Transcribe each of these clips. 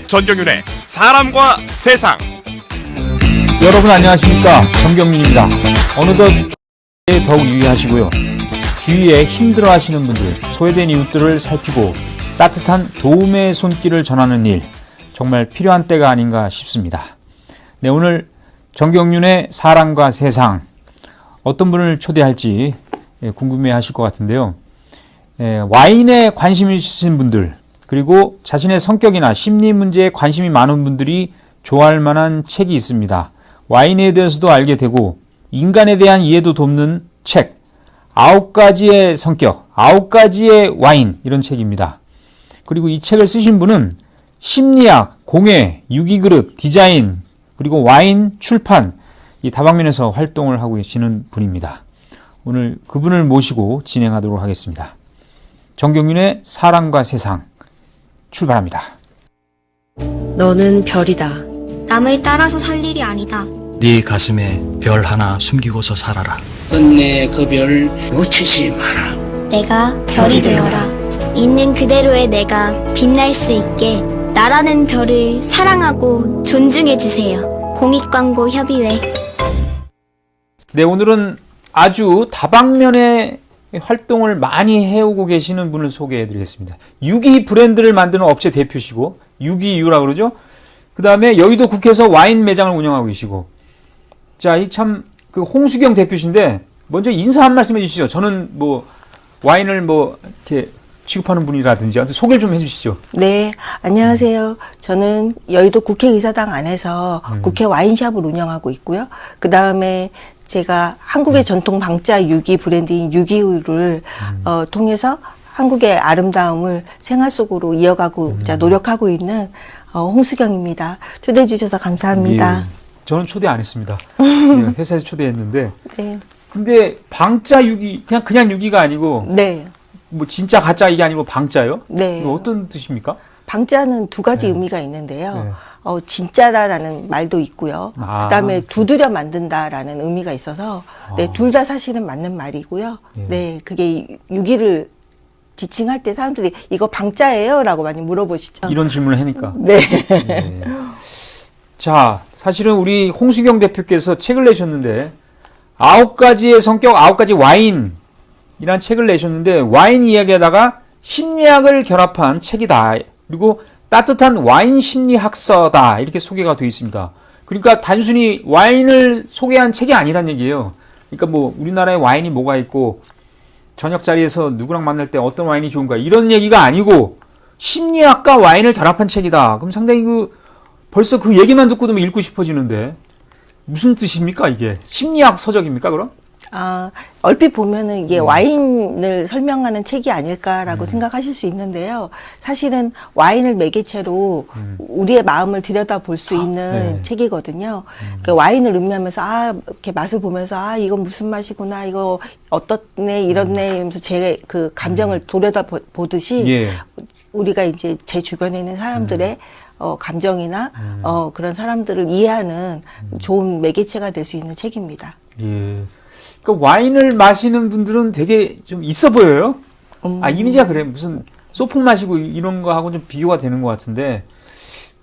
전경윤의 사람과 세상. 여러분 안녕하십니까, 정경윤입니다. 어느덧 더욱 유의하시고요. 주위에 힘들어하시는 분들, 소외된 이웃들을 살피고 따뜻한 도움의 손길을 전하는 일, 정말 필요한 때가 아닌가 싶습니다. 네, 오늘 정경윤의 사람과 세상, 어떤 분을 초대할지 궁금해하실 것 같은데요. 와인에 관심이 있으신 분들, 그리고 자신의 성격이나 심리 문제에 관심이 많은 분들이 좋아할 만한 책이 있습니다. 와인에 대해서도 알게 되고 인간에 대한 이해도 돕는 책, 9가지의 성격, 9가지의 와인, 이런 책입니다. 그리고 이 책을 쓰신 분은 심리학, 공예, 유기그릇, 디자인, 그리고 와인, 출판, 이 다방면에서 활동을 하고 계시는 분입니다. 오늘 그분을 모시고 진행하도록 하겠습니다. 정경윤의 사람과 세상, 출발합니다. 너는 별이다. 남을 따라서 살 일이 아니다. 네 가슴에 별 하나 숨기고서 살아라. 끝내 그 별 놓치지 마라. 내가 별이 되어라. 있는 그대로의 내가 빛날 수 있게 나라는 별을 사랑하고 존중해주세요. 공익광고협의회. 네, 오늘은 아주 다방면의 활동을 많이 해오고 계시는 분을 소개해 드리겠습니다. 유기 브랜드를 만드는 업체 대표시고, 유기유라고 그러죠? 그 다음에 여의도 국회에서 와인 매장을 운영하고 계시고, 자, 이 참, 그 홍수경 대표신데, 먼저 인사 한 말씀 해주시죠. 저는 뭐, 와인을 뭐, 이렇게 취급하는 분이라든지, 소개를 좀 해주시죠. 네, 안녕하세요. 저는 여의도 국회의사당 안에서 국회 와인샵을 운영하고 있고요. 그 다음에 제가 한국의 전통 방자 유기 브랜드인 유기유를 통해서 한국의 아름다움을 생활 속으로 이어가고자 노력하고 있는 홍수경입니다. 초대해 주셔서 감사합니다. 예, 저는 초대 안 했습니다. 예, 회사에서 초대했는데. 네. 근데 방자 유기, 그냥 유기가 아니고. 네. 뭐 진짜 가짜 이게 아니고 방자요? 네. 이거 어떤 뜻입니까? 방자는 두 가지 의미가 있는데요. 진짜라라는 말도 있고요. 그다음에 두드려 만든다라는 의미가 있어서 네, 둘 다 사실은 맞는 말이고요. 네, 그게 유기를 지칭할 때 사람들이 이거 방자예요? 라고 많이 물어보시죠. 이런 질문을 하니까. 네. 네. 자, 사실은 우리 홍수경 대표께서 책을 내셨는데 9가지의 성격, 9가지 와인 이란 책을 내셨는데, 와인 이야기하다가 심리학을 결합한 책이다. 그리고 따뜻한 와인 심리학서다. 이렇게 소개가 되어 있습니다. 그러니까 단순히 와인을 소개한 책이 아니란 얘기예요. 그러니까 뭐 우리나라에 와인이 뭐가 있고 저녁 자리에서 누구랑 만날 때 어떤 와인이 좋은가 이런 얘기가 아니고 심리학과 와인을 결합한 책이다. 그럼 상당히 벌써 그 얘기만 듣고도 읽고 싶어지는데 무슨 뜻입니까 이게? 심리학 서적입니까 그럼? 얼핏 보면은 이게 와인을 설명하는 책이 아닐까라고 생각하실 수 있는데요. 사실은 와인을 매개체로 우리의 마음을 들여다볼 수 있는 책이거든요. 그 와인을 음미하면서 이렇게 맛을 보면서 이건 무슨 맛이구나, 이거 어떻네, 이렇네 이러면서 제 그 감정을 들여다보듯이 우리가 이제 제 주변에 있는 사람들의 감정이나 그런 사람들을 이해하는 좋은 매개체가 될 수 있는 책입니다. 예. 그러니까 와인을 마시는 분들은 되게 좀 있어 보여요. 이미지가 그래. 무슨 소풍 마시고 이런 거하고 좀 비교가 되는 것 같은데,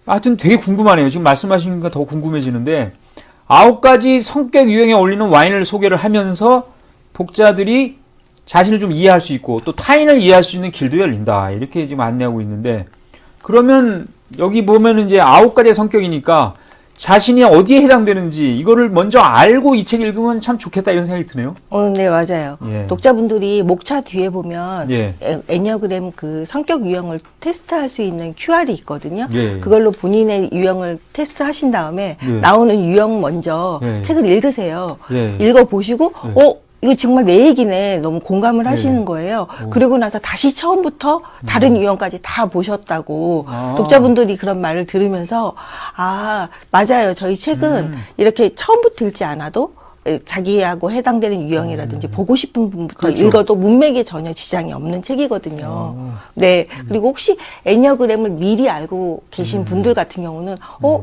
하여튼 되게 궁금하네요. 지금 말씀하신 거 더 궁금해지는데, 9가지 성격 유형에 어울리는 와인을 소개를 하면서 독자들이 자신을 좀 이해할 수 있고 또 타인을 이해할 수 있는 길도 열린다. 이렇게 지금 안내하고 있는데, 그러면 여기 보면 이제 9가지의 성격이니까 자신이 어디에 해당되는지 이거를 먼저 알고 이 책 읽으면 참 좋겠다 이런 생각이 드네요. 네, 맞아요. 독자분들이 목차 뒤에 보면 애니어그램 그 성격 유형을 테스트할 수 있는 QR이 있거든요. 그걸로 본인의 유형을 테스트하신 다음에 나오는 유형 먼저 책을 읽으세요. 읽어보시고 이거 정말 내 얘기네. 너무 공감을 하시는 거예요. 그리고 나서 다시 처음부터 다른 유형까지 다 보셨다고 독자분들이 그런 말을 들으면서 맞아요. 저희 책은 이렇게 처음부터 읽지 않아도 자기하고 해당되는 유형이라든지 보고 싶은 부분부터 그렇죠. 읽어도 문맥에 전혀 지장이 없는 책이거든요. 네. 그리고 혹시 애니어그램을 미리 알고 계신 분들 같은 경우는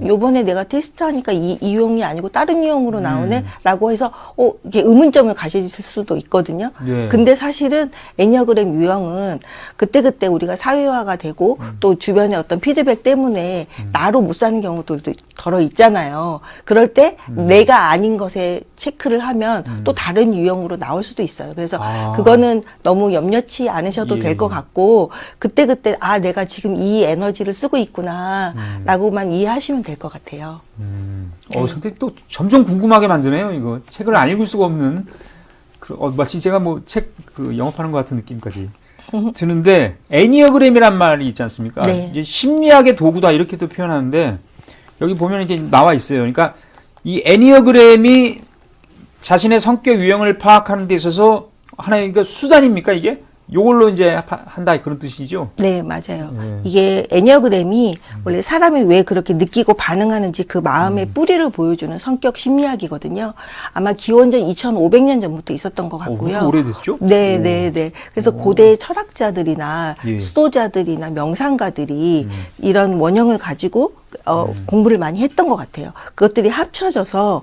요번에 내가 테스트하니까 이 유형이 아니고 다른 유형으로 나오네 라고 해서 이게 의문점을 가지실 수도 있거든요. 네. 근데 사실은 애니어그램 유형은 그때그때 우리가 사회화가 되고 또 주변의 어떤 피드백 때문에 나로 못 사는 경우들도 덜어 있잖아요. 그럴 때 내가 아닌 것에 체크를 하면 또 다른 유형으로 나올 수도 있어요. 그래서 그거는 너무 염려치 않으셔도 예. 될 것 같고 그때그때 내가 지금 이 에너지를 쓰고 있구나 라고만 이해하시면 될 것 같아요. 상당히 또 점점 궁금하게 만드네요, 이거. 책을 안 읽을 수가 없는, 마치 제가 뭐 책 영업하는 것 같은 느낌까지 드는데, 애니어그램이란 말이 있지 않습니까? 네. 이제 심리학의 도구다, 이렇게도 표현하는데, 여기 보면 이렇게 나와 있어요. 그러니까, 이 애니어그램이 자신의 성격 유형을 파악하는 데 있어서 하나의 그러니까 수단입니까, 이게? 요걸로 이제 한다, 그런 뜻이죠? 네, 맞아요. 이게 애니어그램이 원래 사람이 왜 그렇게 느끼고 반응하는지 그 마음의 뿌리를 보여주는 성격 심리학이거든요. 아마 기원전 2500년 전부터 있었던 것 같고요. 그렇게 오래됐죠? 네, 네, 네. 그래서 고대 철학자들이나 예. 수도자들이나 명상가들이 이런 원형을 가지고 공부를 많이 했던 것 같아요. 그것들이 합쳐져서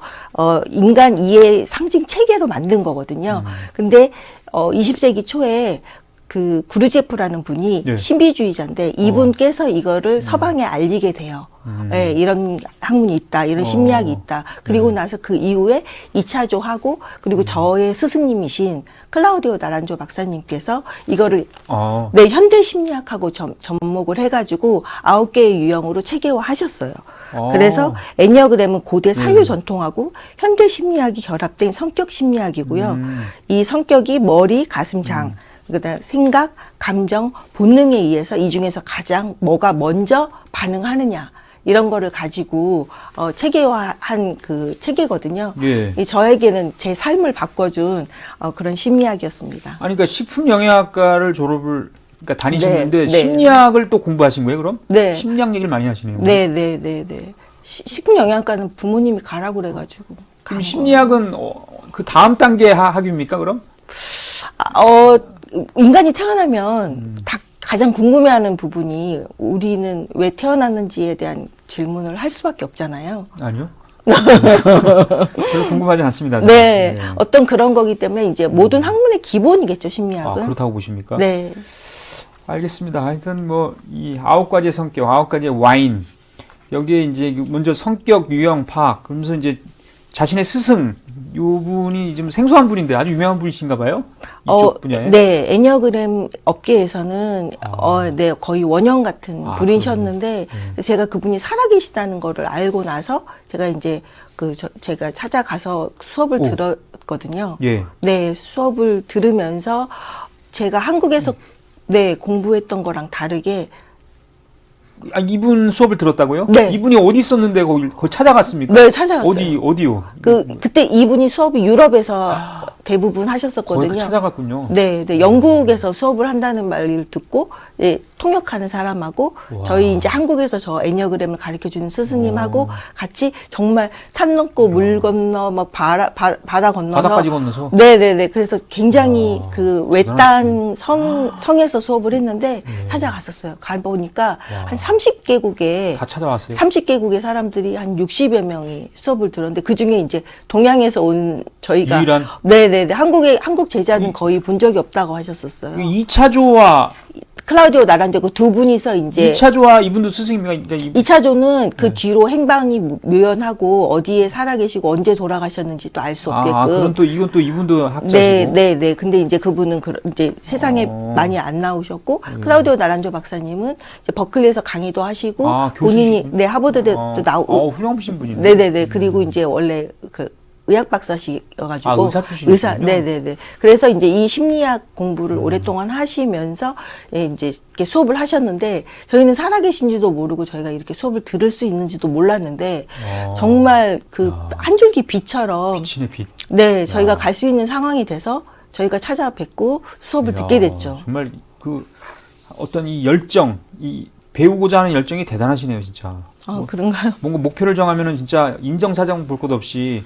인간 이해 상징 체계로 만든 거거든요. 근데 20세기 초에 그 구르제프라는 분이 네. 신비주의자인데 이분께서 이거를 서방에 알리게 돼요. 네, 이런 학문이 있다, 이런 심리학이 있다. 그리고 나서 그 이후에 2차조하고 그리고 저의 스승님이신 클라우디오 나란조 박사님께서 이거를 네, 현대 심리학하고 접목을 해가지고 9개의 유형으로 체계화하셨어요. 그래서 애니어그램은 고대 사유 전통하고 현대 심리학이 결합된 성격 심리학이고요. 이 성격이 머리, 가슴, 장, 그다음 생각, 감정, 본능에 의해서 이 중에서 가장 뭐가 먼저 반응하느냐 이런 거를 가지고 체계화한 그 체계거든요. 예. 이 저에게는 제 삶을 바꿔준 그런 심리학이었습니다. 아니, 그러니까 식품영양학과를 그러니까 다니시는데 네, 네. 심리학을 또 공부하신 거예요, 그럼? 네. 심리학 얘기를 많이 하시네요. 네, 네, 네, 네. 식품영양과는 부모님이 가라고 그래가지고. 그럼 심리학은 그 다음 단계 학위입니까, 그럼? 인간이 태어나면 다 가장 궁금해하는 부분이 우리는 왜 태어났는지에 대한 질문을 할 수밖에 없잖아요. 아니요. 별로 궁금하지 않습니다. 저는. 네, 어떤 그런 거기 때문에 이제 모든 학문의 기본이겠죠, 심리학은. 그렇다고 보십니까? 네. 알겠습니다. 하여튼 이 9가지의 성격, 9가지의 와인, 여기에 이제 먼저 성격 유형 파악, 그러면서 이제 자신의 스승, 요 분이 좀 생소한 분인데 아주 유명한 분이신가 봐요? 이쪽 분야에? 네, 애니어그램 업계에서는 네, 거의 원형 같은 분이셨는데 제가 그분이 살아계시다는 거를 알고 나서 제가 이제 제가 찾아가서 수업을 들었거든요. 예. 네, 수업을 들으면서 제가 한국에서 네, 공부했던 거랑 다르게 이분 수업을 들었다고요? 네. 이분이 어디 있었는데 거기 찾아갔습니까? 네, 찾아갔어요. 어디요? 그때 이분이 수업이 유럽에서 대부분 하셨었거든요. 거기 찾아갔군요. 네, 네, 영국에서 수업을 한다는 말을 듣고 네, 통역하는 사람하고 저희 이제 한국에서 저 애니어그램을 가르쳐 주는 스승님하고 같이 정말 산 넘고 물 건너 막 바다 건너서 바다까지 건너서? 네, 네, 네. 그래서 굉장히 그 외딴 성에서 수업을 했는데 찾아갔었어요. 가 보니까 한 30개국에 다 찾아왔어요. 30개국의 사람들이 한 60여 명이 수업을 들었는데 그 중에 이제 동양에서 온 저희가 유일한? 네네네 한국 제자는 거의 본 적이 없다고 하셨었어요. 2차조와 클라우디오 나란조 그 두 분이서 이제 2차조와 이분도 스승입니까? 그러니까 2차조는 그 뒤로 행방이 묘연하고 어디에 살아계시고 언제 돌아가셨는지 또 알 수 없게끔. 그럼 또 이분도 학자시고. 네. 근데 이제 그분은 이제 세상에 많이 안 나오셨고 클라우디오 나란조 박사님은 이제 버클리에서 강의도 하시고 본인이 교수시군. 네 하버드대도 나오고 훌륭하신 분이네. 네네네. 그리고 이제 원래 의학 박사시여가지고 의사 출신이시군요. 네네네. 그래서 이제 이 심리학 공부를 오랫동안 하시면서 이제 이렇게 수업을 하셨는데 저희는 살아계신지도 모르고 저희가 이렇게 수업을 들을 수 있는지도 몰랐는데 정말 한 줄기 빛처럼 빛이네 빛. 네 저희가 갈 수 있는 상황이 돼서 저희가 찾아뵙고 수업을 듣게 됐죠. 정말 어떤 이 열정, 이 배우고자 하는 열정이 대단하시네요, 진짜. 그런가요? 뭔가 목표를 정하면은 진짜 인정사정 볼 것 없이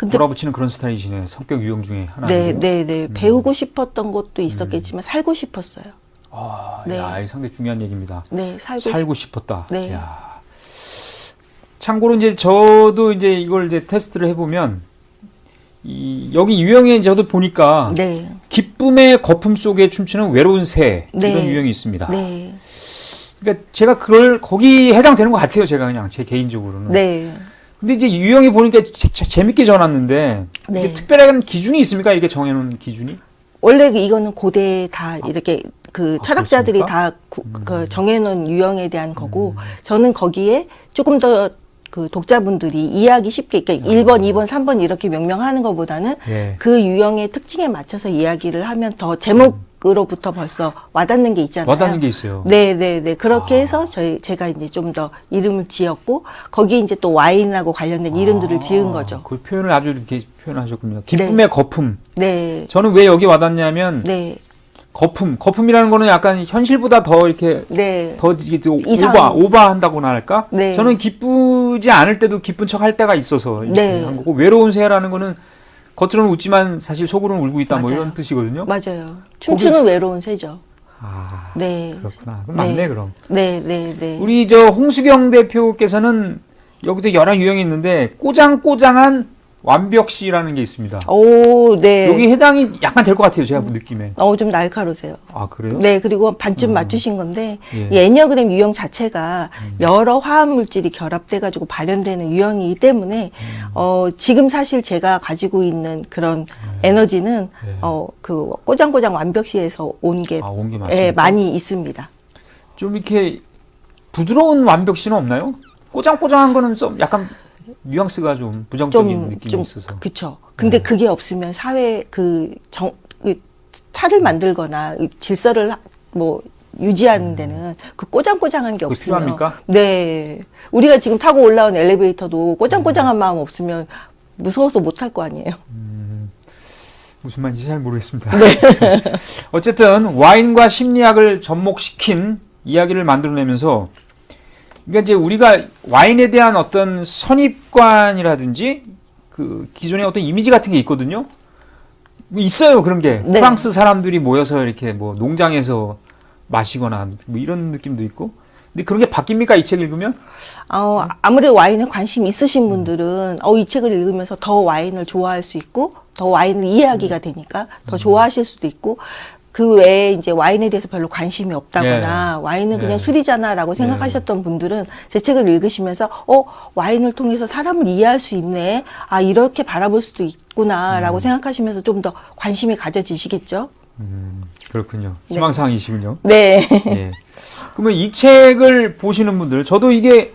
근데 몰아붙이는 그런 스타일이시네. 성격 유형 중에 하나. 네, 네, 네. 배우고 싶었던 것도 있었겠지만 살고 싶었어요. 아, 네. 야, 이 상당히 중요한 얘기입니다. 네, 살고 싶었다. 네. 야. 참고로 이제 저도 이제 이걸 이제 테스트를 해보면 여기 유형에 저도 보니까 네. 기쁨의 거품 속에 춤추는 외로운 새 네. 이런 유형이 있습니다. 네. 그러니까 제가 거기 해당되는 것 같아요. 제가 그냥 제 개인적으로는. 네. 근데 이제 유형이 보니까 재밌게 적어놨는데 네. 이게 특별한 기준이 있습니까? 이렇게 정해놓은 기준이? 원래 이거는 고대에 다 이렇게 그 철학자들이 그렇습니까? 다 그 정해놓은 유형에 대한 거고 저는 거기에 조금 더 그 독자분들이 이해하기 쉽게 그러니까 1번, 2번, 3번 이렇게 명명하는 것보다는 예. 그 유형의 특징에 맞춰서 이야기를 하면 더 제목으로부터 벌써 와닿는 게 있잖아요. 와닿는 게 있어요. 네, 네, 네. 그렇게 해서 제가 이제 좀 더 이름을 지었고 거기에 이제 또 와인하고 관련된 이름들을 지은 거죠. 그 표현을 아주 이렇게 표현하셨군요. 기쁨의 거품. 네, 저는 왜 여기 와닿냐면 네, 거품이라는 거는 약간 현실보다 더 이렇게 네. 더 이게 이상. 오버한다고나 할까? 네. 저는 기쁘지 않을 때도 기쁜 척 할 때가 있어서 이렇게 네. 한 거고 외로운 새라는 거는 겉으로는 웃지만 사실 속으로는 울고 있다 뭐 맞아요. 이런 뜻이거든요. 맞아요. 춤추는 외로운 새죠. 아, 네. 그렇구나. 그럼 맞네 그럼. 네, 네, 네. 우리 저 홍수경 대표께서는 여기도 여러 유형이 있는데 꼬장꼬장한 완벽시라는 게 있습니다. 오, 네. 여기 해당이 약간 될 것 같아요. 제가 느낌에. 좀 날카로우세요. 아 그래요? 네, 그리고 반쯤 맞추신 건데, 예. 이 애니어그램 유형 자체가 여러 화합물질이 결합돼가지고 발현되는 유형이기 때문에, 지금 사실 제가 가지고 있는 그런 에너지는, 예. 그 꼬장꼬장 완벽시에서 온 게, 온 게 맞습니까? 예, 많이 있습니다. 좀 이렇게 부드러운 완벽시는 없나요? 꼬장꼬장한 거는 좀 약간 뉘앙스가 좀 부정적인 느낌이 있어서. 그쵸. 근데 그게 없으면 사회 그 차를 만들거나 질서를 뭐 유지하는 데는 그 꼬장꼬장한 게 그거 없으면. 필요합니까? 네. 우리가 지금 타고 올라온 엘리베이터도 꼬장꼬장한 마음 없으면 무서워서 못 탈 거 아니에요. 무슨 말인지 잘 모르겠습니다. 어쨌든 와인과 심리학을 접목시킨 이야기를 만들어내면서 그러니까 이제 우리가 와인에 대한 어떤 선입관이라든지 그 기존의 어떤 이미지 같은 게 있거든요. 뭐 있어요 그런 게. 네. 프랑스 사람들이 모여서 이렇게 뭐 농장에서 마시거나 뭐 이런 느낌도 있고. 근데 그런 게 바뀝니까 이 책 읽으면? 아무래도 와인에 관심 있으신 분들은 이 책을 읽으면서 더 와인을 좋아할 수 있고 더 와인을 이해하기가 되니까 더 좋아하실 수도 있고 그 외에 이제 와인에 대해서 별로 관심이 없다거나 와인은 그냥 술이잖아라고 생각하셨던 분들은 제 책을 읽으시면서 와인을 통해서 사람을 이해할 수 있네. 아, 이렇게 바라볼 수도 있구나라고 생각하시면서 좀 더 관심이 가져지시겠죠? 그렇군요. 희망사항이시군요. 네. 예. 그러면 이 책을 보시는 분들, 저도 이게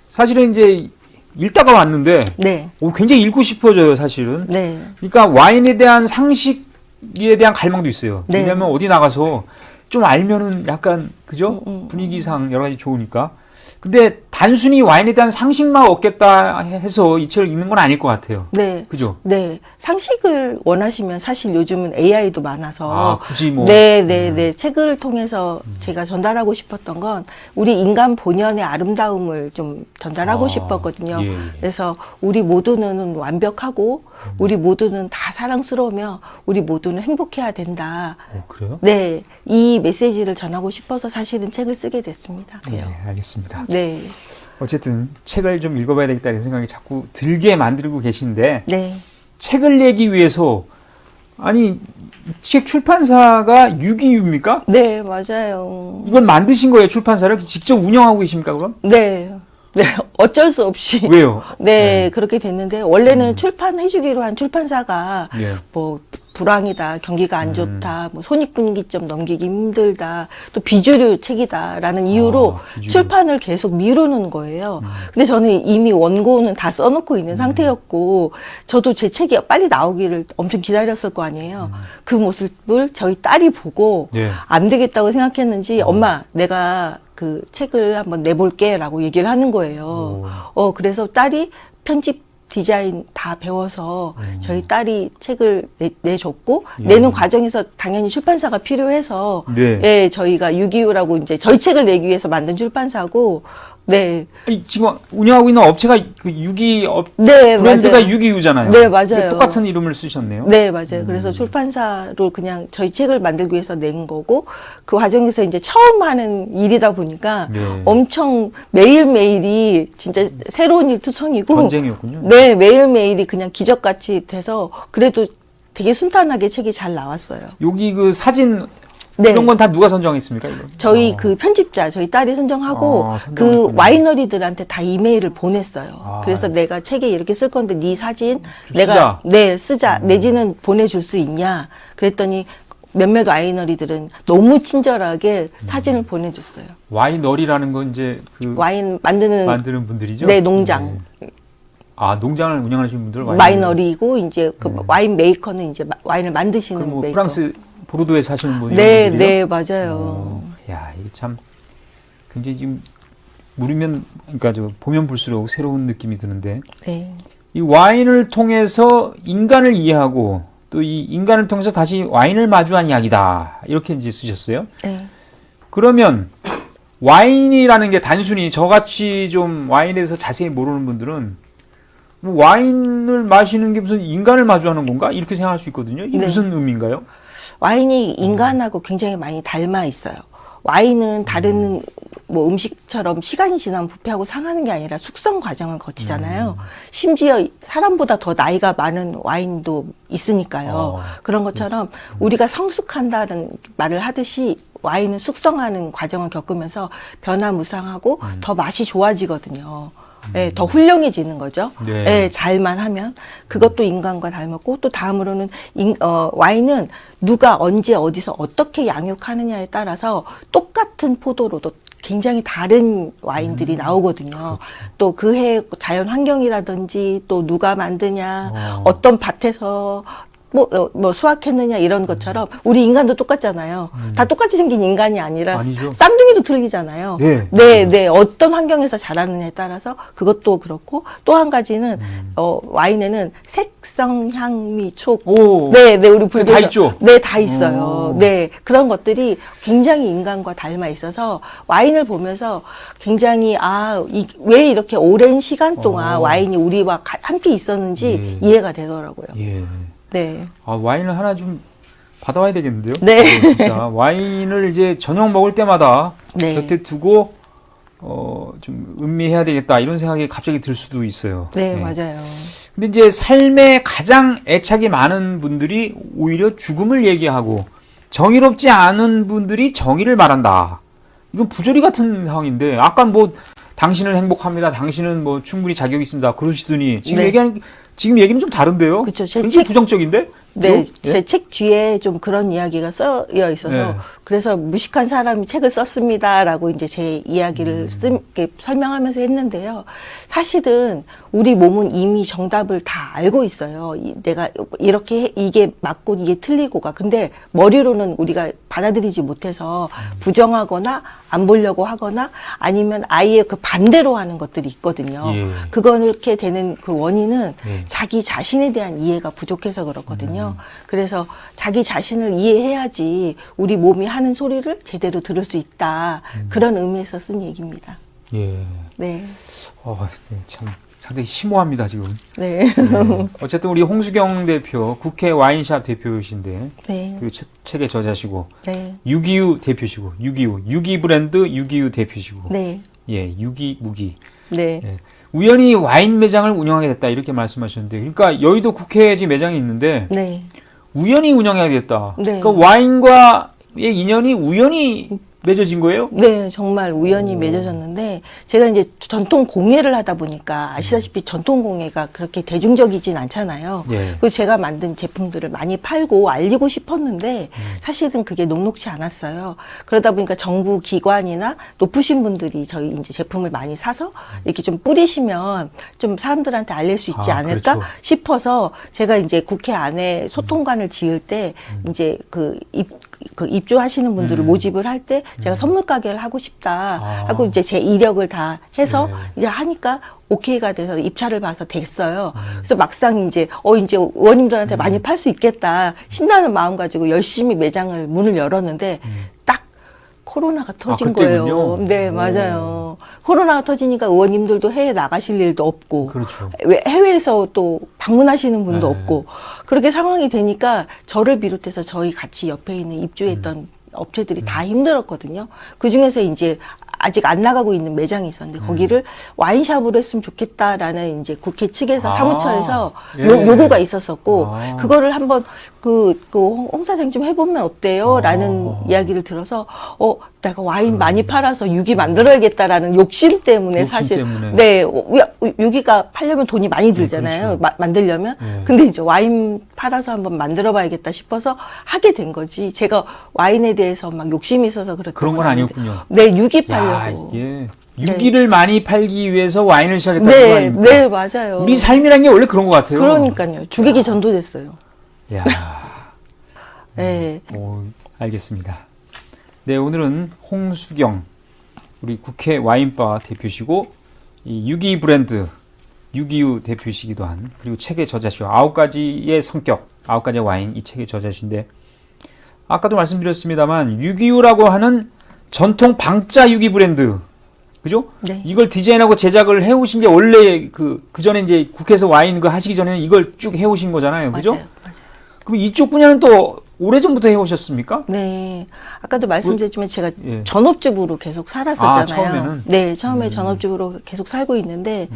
사실은 이제 읽다가 왔는데 네. 굉장히 읽고 싶어져요, 사실은. 네. 그러니까 와인에 대한 상식에 대한 갈망도 있어요. 네. 왜냐하면 어디 나가서 좀 알면은 약간 그죠? 분위기상 여러 가지 좋으니까. 근데 단순히 와인에 대한 상식만 얻겠다 해서 이 책을 읽는 건 아닐 것 같아요. 네. 그죠? 네. 상식을 원하시면 사실 요즘은 AI도 많아서. 굳이 뭐. 네. 책을 통해서 제가 전달하고 싶었던 건 우리 인간 본연의 아름다움을 좀 전달하고 싶었거든요. 예. 그래서 우리 모두는 완벽하고 우리 모두는 다 사랑스러우며 우리 모두는 행복해야 된다. 그래요? 네. 이 메시지를 전하고 싶어서 사실은 책을 쓰게 됐습니다. 네, 알겠습니다. 네. 어쨌든 책을 좀 읽어봐야 되겠다 이런 생각이 자꾸 들게 만들고 계신데 네. 책을 내기 위해서 아니 책 출판사가 유기유입니까? 네, 맞아요. 이걸 만드신 거예요 출판사를? 직접 운영하고 계십니까 그럼? 네. 네, 어쩔 수 없이. 왜요? 네, 그렇게 됐는데, 원래는 출판해주기로 한 출판사가, 예. 뭐, 불황이다, 경기가 안 좋다, 뭐, 손익분기점 넘기기 힘들다, 또 비주류 책이다라는 이유로 비주류. 출판을 계속 미루는 거예요. 근데 저는 이미 원고는 다 써놓고 있는 상태였고, 저도 제 책이 빨리 나오기를 엄청 기다렸을 거 아니에요. 그 모습을 저희 딸이 보고, 예. 안 되겠다고 생각했는지, 엄마, 내가 그 책을 한번 내볼게 라고 얘기를 하는 거예요. 그래서 딸이 편집 디자인 다 배워서 저희 딸이 책을 내줬고, 내는 과정에서 당연히 출판사가 필요해서, 네. 예, 저희가 6.25라고 이제 저희 책을 내기 위해서 만든 출판사고, 네. 아니, 지금 운영하고 있는 업체가 그 유기 네, 브랜드가 맞아요. 유기유잖아요. 네, 맞아요. 똑같은 이름을 쓰셨네요. 네, 맞아요. 그래서 출판사로 그냥 저희 책을 만들기 위해서 낸 거고, 그 과정에서 이제 처음 하는 일이다 보니까 네. 엄청 매일매일이 진짜 새로운 일 투성이고. 전쟁이었군요. 네, 매일매일이 그냥 기적같이 돼서 그래도 되게 순탄하게 책이 잘 나왔어요. 여기 그 사진 네. 이런 건 다 누가 선정했습니까? 이거? 저희 그 편집자, 저희 딸이 선정하고 그 선정했군요. 와이너리들한테 다 이메일을 보냈어요. 아. 그래서 내가 책에 이렇게 쓸 건데 네 사진 좀 내가 쓰자. 네 쓰자 내지는 보내줄 수 있냐? 그랬더니 몇몇 와이너리들은 너무 친절하게 사진을 보내줬어요. 와이너리라는 건 이제 그 와인 만드는 분들이죠. 네 농장 네. 아 농장을 운영하시는 분들 와이너리고 이제 그 와인 메이커는 이제 와인을 만드시는 뭐 메이커. 프랑스 보르도에 사시는 분이 네, 분들이요? 네 맞아요. 야, 이게 참 굉장히 지금 물으면 그러니까 저 보면 볼수록 새로운 느낌이 드는데 네. 이 와인을 통해서 인간을 이해하고 또 이 인간을 통해서 다시 와인을 마주한 이야기다 이렇게 이제 쓰셨어요. 네. 그러면 와인이라는 게 단순히 저같이 좀 와인에 대해서 자세히 모르는 분들은 뭐 와인을 마시는 게 무슨 인간을 마주하는 건가 이렇게 생각할 수 있거든요. 이게 네. 무슨 의미인가요? 와인이 인간하고 굉장히 많이 닮아 있어요. 와인은 다른 뭐 음식처럼 시간이 지나면 부패하고 상하는 게 아니라 숙성 과정을 거치잖아요. 심지어 사람보다 더 나이가 많은 와인도 있으니까요. 그런 것처럼 우리가 성숙한다는 말을 하듯이 와인은 숙성하는 과정을 겪으면서 변화무쌍하고 더 맛이 좋아지거든요. 예, 더 훌륭해지는 거죠. 네. 예, 잘만 하면. 그것도 인간과 닮았고, 또 다음으로는, 와인은 누가 언제 어디서 어떻게 양육하느냐에 따라서 똑같은 포도로도 굉장히 다른 와인들이 나오거든요. 또 그 해 자연 환경이라든지 또 누가 만드냐, 어떤 밭에서 뭐 수확했느냐 이런 것처럼 우리 인간도 똑같잖아요. 다 똑같이 생긴 인간이 아니라 아니죠. 쌍둥이도 틀리잖아요. 네. 네. 어떤 환경에서 자라느냐에 따라서 그것도 그렇고 또 한 가지는 와인에는 색성, 향미, 촉. 오. 네, 우리 불교 다 있죠? 네, 다 있어요. 네, 그런 것들이 굉장히 인간과 닮아 있어서 와인을 보면서 굉장히 왜 이렇게 오랜 시간 동안 와인이 우리와 함께 있었는지 이해가 되더라고요. 예. 네. 아, 와인을 하나 좀 받아와야 되겠는데요? 네. 진짜 와인을 이제 저녁 먹을 때마다 네. 곁에 두고 좀 음미해야 되겠다 이런 생각이 갑자기 들 수도 있어요. 네, 맞아요. 근데 이제 삶에 가장 애착이 많은 분들이 오히려 죽음을 얘기하고 정의롭지 않은 분들이 정의를 말한다. 이건 부조리 같은 상황인데 아까 뭐 당신은 행복합니다. 당신은 뭐 충분히 자격이 있습니다. 그러시더니 지금 네. 지금 얘기는 좀 다른데요? 그쵸, 굉장히 부정적인데? 네, 예? 제 책 뒤에 좀 그런 이야기가 쓰여 있어서 네. 그래서 무식한 사람이 책을 썼습니다라고 이제 제 이야기를 이렇게 설명하면서 했는데요. 사실은 우리 몸은 이미 정답을 다 알고 있어요. 내가 이렇게 이게 맞고 이게 틀리고가. 근데 머리로는 우리가 받아들이지 못해서 부정하거나 안 보려고 하거나 아니면 아예 그 반대로 하는 것들이 있거든요. 예. 그렇게 되는 그 원인은 예. 자기 자신에 대한 이해가 부족해서 그렇거든요. 그래서 자기 자신을 이해해야지 우리 몸이 하는 소리를 제대로 들을 수 있다. 그런 의미에서 쓴 얘기입니다. 예. 네. 네, 참 상당히 심오합니다 지금. 네. 네. 어쨌든 우리 홍수경 대표 국회 와인샵 대표이신데 네. 그리고 책의 저자시고 네. 유기유 대표시고 유기 브랜드 유기유 대표시고 네. 예 유기 무기 네. 예. 우연히 와인 매장을 운영하게 됐다 이렇게 말씀하셨는데 그러니까 여의도 국회에 지금 매장이 있는데 네. 우연히 운영하게 됐다. 네. 그러니까 와인과의 인연이 우연히 맺어진 거예요? 네, 정말 우연히 맺어졌는데 제가 이제 전통 공예를 하다 보니까 아시다시피 전통 공예가 그렇게 대중적이진 않잖아요. 예. 그래서 제가 만든 제품들을 많이 팔고 알리고 싶었는데 사실은 그게 녹록치 않았어요. 그러다 보니까 정부 기관이나 높으신 분들이 저희 이제 제품을 많이 사서 이렇게 좀 뿌리시면 좀 사람들한테 알릴 수 있지 않을까 그렇죠. 싶어서 제가 이제 국회 안에 소통관을 지을 때 이제 입주하시는 분들을 모집을 할 때 제가 선물 가게를 하고 싶다 하고 이제 제 이력을 다 해서 이제 하니까 오케이가 돼서 입찰을 봐서 됐어요. 그래서 막상 이제 의원님들한테 많이 팔 수 있겠다 신나는 마음 가지고 열심히 매장을 문을 열었는데 딱 코로나가 터진 그때군요? 거예요. 네, 맞아요. 코로나가 터지니까 의원님들도 해외 나가실 일도 없고, 그렇죠. 해외에서 또 방문하시는 분도 네. 없고, 그렇게 상황이 되니까 저를 비롯해서 저희 같이 옆에 있는 입주했던 업체들이 다 힘들었거든요. 그 중에서 이제 아직 안 나가고 있는 매장이 있었는데 거기를 와인샵으로 했으면 좋겠다라는 이제 국회 측에서 아, 사무처에서 예. 요구가 있었었고 아. 그거를 한번 홍 사장 좀 해보면 어때요?라는 이야기를 들어서 내가 와인 많이 팔아서 유기 만들어야겠다라는 욕심 때문에 욕심 사실 때문에. 네 유기가 팔려면 돈이 많이 들잖아요. 그렇죠. 만들려면 예. 근데 이제 와인 팔아서 한번 만들어봐야겠다 싶어서 하게 된 거지. 제가 와인에 대해서 막 욕심이 있어서 그랬던 그런 건 아닌데. 아니었군요. 네, 유기 야, 팔려고. 이게 유기를 많이 팔기 위해서 와인을 시작했다는 거 네, 아닙니까? 네, 맞아요. 우리 삶이란 게 원래 그런 것 같아요. 그러니까요. 주객이 전도됐어요. 야, 네. 알겠습니다. 네, 오늘은 홍수경 우리 국회 와인바 대표시고 이 유기 브랜드 유기유 대표시기도 한 그리고 책의 저자시고 9가지의 성격, 9가지의 와인 이 책의 저자신데 아까도 말씀드렸습니다만 유기유라고 하는 전통 방짜 유기 브랜드 그죠? 네. 이걸 디자인하고 제작을 해오신 게 원래 그 전에 이제 국회에서 와인 그 하시기 전에는 이걸 쭉 해오신 거잖아요, 그죠? 맞아요. 맞아요. 그럼 이쪽 분야는 또 오래전부터 해오셨습니까? 네. 아까도 말씀드렸지만 제가 예. 전업주부로 계속 살았었잖아요. 아, 처음에는? 네, 처음에 전업주부로 계속 살고 있는데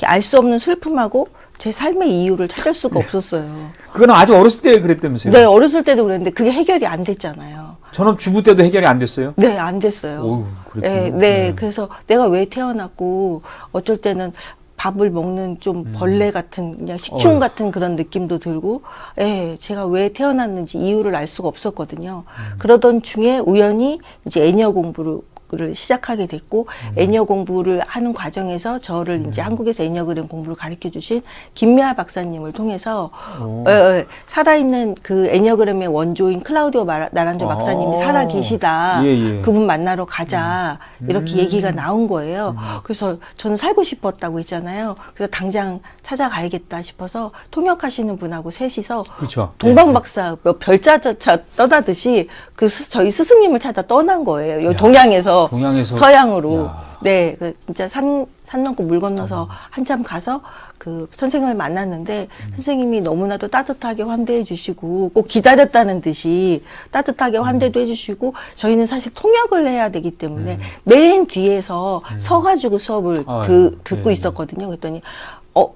알 수 없는 슬픔하고 제 삶의 이유를 찾을 수가 없었어요. 그거는 아주 어렸을 때 그랬다면서요? 네, 어렸을 때도 그랬는데 그게 해결이 안 됐잖아요. 전업 주부 때도 해결이 안 됐어요? 네, 안 됐어요. 어우, 그랬군요. 네, 네. 그래서 내가 왜 태어났고 어쩔 때는 밥을 먹는 좀 벌레 같은 그냥 식충 같은 그런 느낌도 들고, 예, 제가 왜 태어났는지 이유를 알 수가 없었거든요. 그러던 중에 우연히 이제 애니어 공부를 시작하게 됐고 애니어 공부를 하는 과정에서 저를 이제 한국에서 애니어그램 공부를 가르쳐 주신 김미아 박사님을 통해서 살아있는 그 애니어그램의 원조인 클라우디오 나란조 박사님이 살아 계시다. 예, 예. 그분 만나러 가자. 이렇게 얘기가 나온 거예요. 그래서 저는 살고 싶었다고 했잖아요. 그래서 당장 찾아가야겠다 싶어서 통역하시는 분하고 셋이서 그렇죠. 동방박사 별자 떠나듯이 저희 스승님을 찾아 떠난 거예요. 여기 동양에서 서양으로. 야. 네, 진짜 산 넘고 물 건너서 한참 가서 그 선생님을 만났는데 선생님이 너무나도 따뜻하게 환대해 주시고 꼭 기다렸다는 듯이 따뜻하게 환대도 해 주시고 저희는 사실 통역을 해야 되기 때문에 맨 뒤에서 서가지고 수업을 듣고 있었거든요. 그랬더니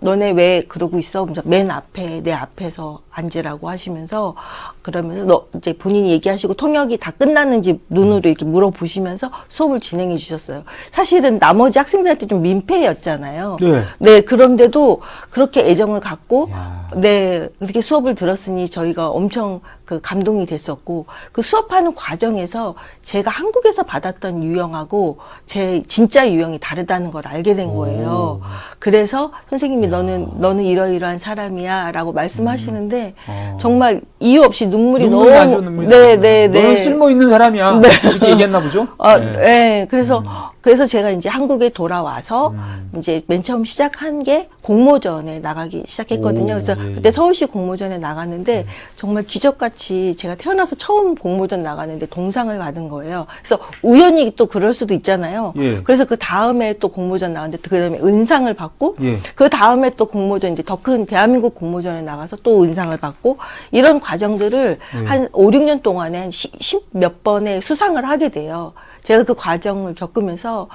너네 왜 그러고 있어? 맨 앞에, 내 앞에서 앉으라고 하시면서, 그러면서 이제 본인이 얘기하시고 통역이 다 끝났는지 눈으로 이렇게 물어보시면서 수업을 진행해 주셨어요. 사실은 나머지 학생들한테 좀 민폐였잖아요. 네. 네, 그런데도 그렇게 애정을 갖고, 야. 네, 그렇게 수업을 들었으니 저희가 엄청 그 감동이 됐었고, 그 수업하는 과정에서 제가 한국에서 받았던 유형하고 제 진짜 유형이 다르다는 걸 알게 된 거예요. 그래서 선생님이 너는 이러이러한 사람이야 라고 말씀하시는데 정말 이유 없이 눈물이 너무 나죠, 눈물이 네. 너는 쓸모 있는 사람이야. 이렇게 얘기했나 보죠? 네. 그래서 제가 이제 한국에 돌아와서 이제 맨 처음 시작한 게 공모전에 나가기 시작했거든요. 그래서 그때 서울시 공모전에 나갔는데 정말 기적같이 제가 태어나서 처음 공모전 나가는데 동상을 받은 거예요. 그래서 우연히 또 그럴 수도 있잖아요. 예. 그래서 그 다음에 또 공모전 나갔는데 그 다음에 은상을 받고 예. 그 다음에 또 공모전 이제 더 큰 대한민국 공모전에 나가서 또 은상을 받고 이런 과정들을 한 5, 6년 동안에 한 10몇 번의 수상을 하게 돼요. 제가 그 과정을 겪으면서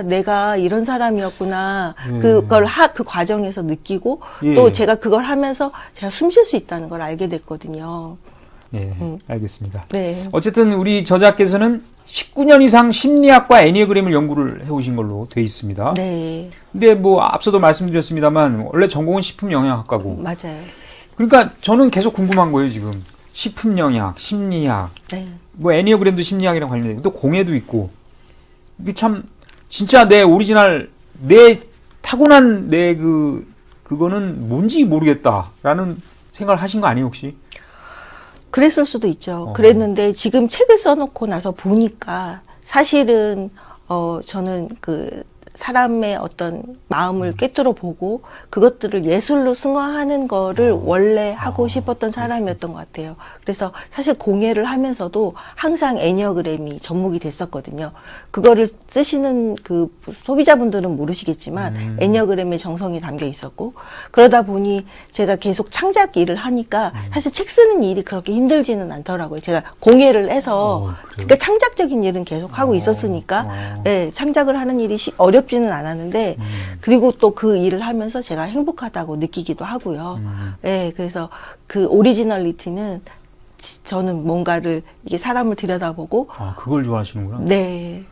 내가 이런 사람이었구나. 그 과정에서 느끼고 또 제가 그걸 하면서 제가 숨 쉴 수 있다는 걸 알게 됐거든요. 네, 알겠습니다. 네. 어쨌든 우리 저자께서는 19년 이상 심리학과 애니어그램을 연구를 해오신 걸로 돼 있습니다. 네. 근데 뭐 앞서도 말씀드렸습니다만 원래 전공은 식품영양학과고. 맞아요. 그러니까 저는 계속 궁금한 거예요 지금. 식품영양, 심리학, 네. 뭐 애니어그램도 심리학이랑 관련돼 또 공예도 있고. 이게 참 진짜 내 오리지널 내 타고난 내 그거는 뭔지 모르겠다라는 생각을 하신 거 아니에요 혹시? 그랬을 수도 있죠. 그랬는데 지금 책을 써놓고 나서 보니까 사실은 저는 그 사람의 어떤 마음을 꿰뚫어 보고 그것들을 예술로 승화하는 거를 원래 하고 싶었던 사람이었던 것 같아요. 그래서 사실 공예를 하면서도 항상 애니어그램이 접목이 됐었거든요. 그거를 쓰시는 그 소비자분들은 모르시겠지만 애니어그램의 정성이 담겨 있었고, 그러다 보니 제가 계속 창작 일을 하니까 사실 책 쓰는 일이 그렇게 힘들지는 않더라고요. 제가 공예를 해서 그러니까 창작적인 일은 계속 하고 있었으니까 네, 창작을 하는 일이 어렵지는 않았는데 그리고 또 그 일을 하면서 제가 행복하다고 느끼기도 하고요. 네, 그래서 그 오리지널리티는 저는 뭔가를 이게 사람을 들여다보고 그걸 좋아하시는구나. 네.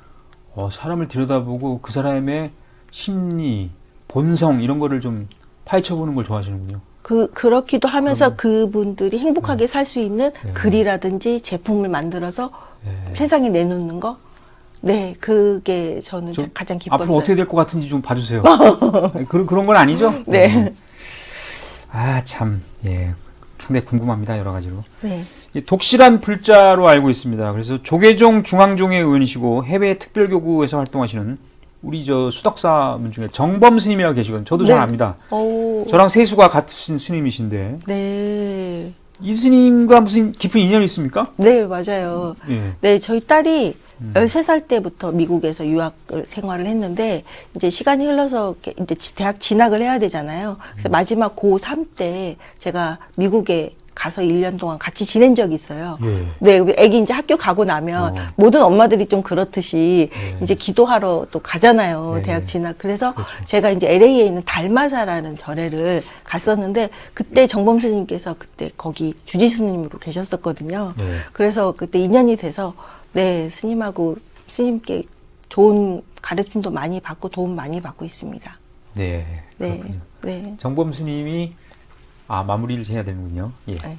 사람을 들여다보고 그 사람의 심리, 본성 이런 거를 좀 파헤쳐보는 걸 좋아하시는군요. 그렇기도 하면서 그분들이 행복하게 살 수 있는 글이라든지 제품을 만들어서 세상에 내놓는 거. 네, 그게 저는 가장 기뻤어요. 앞으로 어떻게 될 것 같은지 좀 봐주세요. 그런 건 아니죠? 네. 참, 예. 상당히 궁금합니다. 여러 가지로. 네. 독실한 불자로 알고 있습니다. 그래서 조계종 중앙종회 의원이시고 해외 특별교구에서 활동하시는 우리 수덕사분 중에 정범 스님이라고 계시거든요. 저도 잘 압니다. 저랑 세수가 같으신 스님이신데. 네. 이 스님과 무슨 깊은 인연이 있습니까? 네, 맞아요. 예. 네, 저희 딸이 13살 때부터 미국에서 유학을 생활을 했는데, 이제 시간이 흘러서 이제 대학 진학을 해야 되잖아요. 그래서 마지막 고3 때 제가 미국에 가서 1년 동안 같이 지낸 적이 있어요. 예. 네, 우리 애기 이제 학교 가고 나면 모든 엄마들이 좀 그렇듯이 이제 기도하러 또 가잖아요. 대학 진학. 그래서 제가 이제 LA에 있는 달마사라는 절에를 갔었는데 그때 정범 스님께서 그때 거기 주지 스님으로 계셨었거든요. 그래서 그때 인연이 돼서 네, 스님께 좋은 가르침도 많이 받고 도움 많이 받고 있습니다. 네. 네. 그렇군요. 네. 정범 스님이 마무리를 해야 되는군요. 예. 네.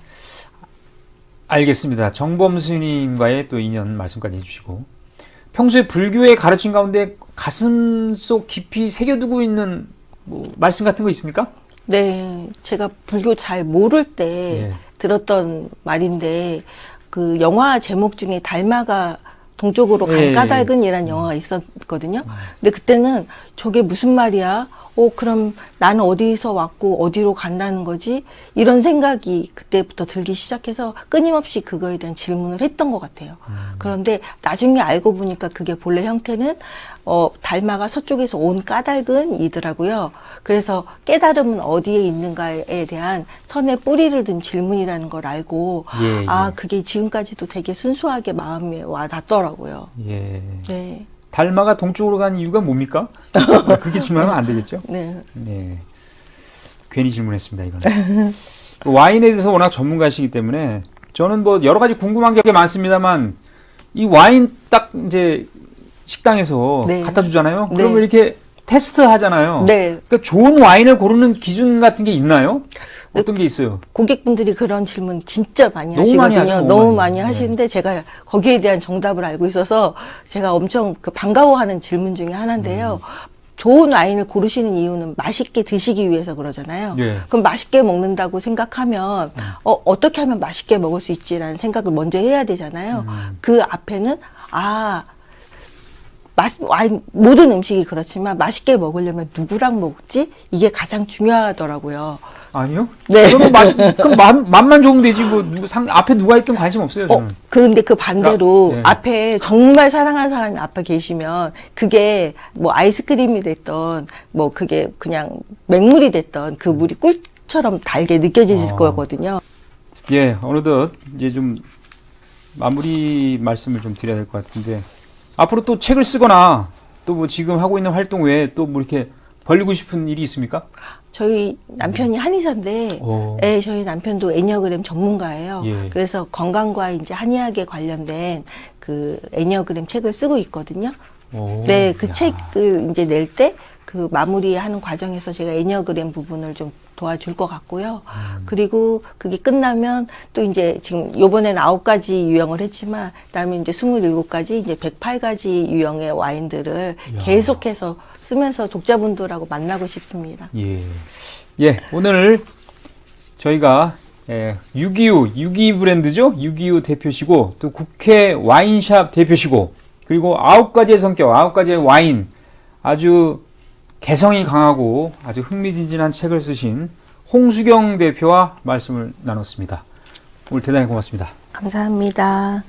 알겠습니다. 정범 스님과의 또 인연 말씀까지 해주시고, 평소에 불교의 가르침 가운데 가슴 속 깊이 새겨두고 있는 말씀 같은 거 있습니까? 네, 제가 불교 잘 모를 때 들었던 말인데, 그 영화 제목 중에 달마가 동쪽으로 간 까닭은이라는 영화가 있었거든요. 근데 그때는 저게 무슨 말이야? 그럼 나는 어디서 왔고 어디로 간다는 거지? 이런 생각이 그때부터 들기 시작해서 끊임없이 그거에 대한 질문을 했던 것 같아요. 그런데 나중에 알고 보니까 그게 본래 형태는 달마가 서쪽에서 온 까닭은이더라고요. 그래서 깨달음은 어디에 있는가에 대한 선의 뿌리를 둔 질문이라는 걸 알고 그게 지금까지도 되게 순수하게 마음에 와 닿더라고요. 예. 네. 달마가 동쪽으로 간 이유가 뭡니까? 그렇게 질문하면 안 되겠죠? 네. 네. 괜히 질문했습니다, 이거는. 와인에 대해서 워낙 전문가시기 때문에 저는 여러 가지 궁금한 게 많습니다만 이 와인 딱 이제 식당에서 갖다 주잖아요. 그러면 이렇게 테스트 하잖아요. 네. 그러니까 좋은 와인을 고르는 기준 같은 게 있나요? 어떤 게 있어요? 고객분들이 그런 질문 진짜 많이 너무 하시거든요. 많이 하죠, 너무 많이 하시는데 제가 거기에 대한 정답을 알고 있어서 제가 엄청 반가워하는 질문 중에 하나인데요. 좋은 와인을 고르시는 이유는 맛있게 드시기 위해서 그러잖아요. 그럼 맛있게 먹는다고 생각하면 어떻게 하면 맛있게 먹을 수 있지라는 생각을 먼저 해야 되잖아요. 그 앞에는 와인, 모든 음식이 그렇지만 맛있게 먹으려면 누구랑 먹지? 이게 가장 중요하더라고요. 아니요? 네. 그럼 맛만 좋으면 되지, 앞에 누가 있든 관심 없어요, 저는. 근데 그 반대로 앞에 정말 사랑하는 사람이 앞에 계시면 그게 아이스크림이 됐던 그게 그냥 맹물이 됐던 그 물이 꿀처럼 달게 느껴지실 거거든요. 예, 어느덧 이제 좀 마무리 말씀을 좀 드려야 될 것 같은데, 앞으로 또 책을 쓰거나 또 지금 하고 있는 활동 외에 또 이렇게 벌리고 싶은 일이 있습니까? 저희 남편이 한의사인데, 저희 남편도 애니어그램 전문가예요. 그래서 건강과 이제 한의학에 관련된 그 애니어그램 책을 쓰고 있거든요. 네, 그 책을 이제 낼 때 그 마무리하는 과정에서 제가 애니어그램 부분을 좀 도와줄 것 같고요. 그리고 그게 끝나면 또 이제 지금 요번에는 9가지 유형을 했지만 그다음에 이제 27가지 이제 108가지 유형의 와인들을 계속해서 쓰면서 독자분들하고 만나고 싶습니다. 예, 오늘 저희가 625 브랜드죠. 625 대표시고 또 국회 와인샵 대표시고 그리고 9가지의 성격, 9가지의 와인 아주 개성이 강하고 아주 흥미진진한 책을 쓰신 홍수경 대표와 말씀을 나눴습니다. 오늘 대단히 고맙습니다. 감사합니다.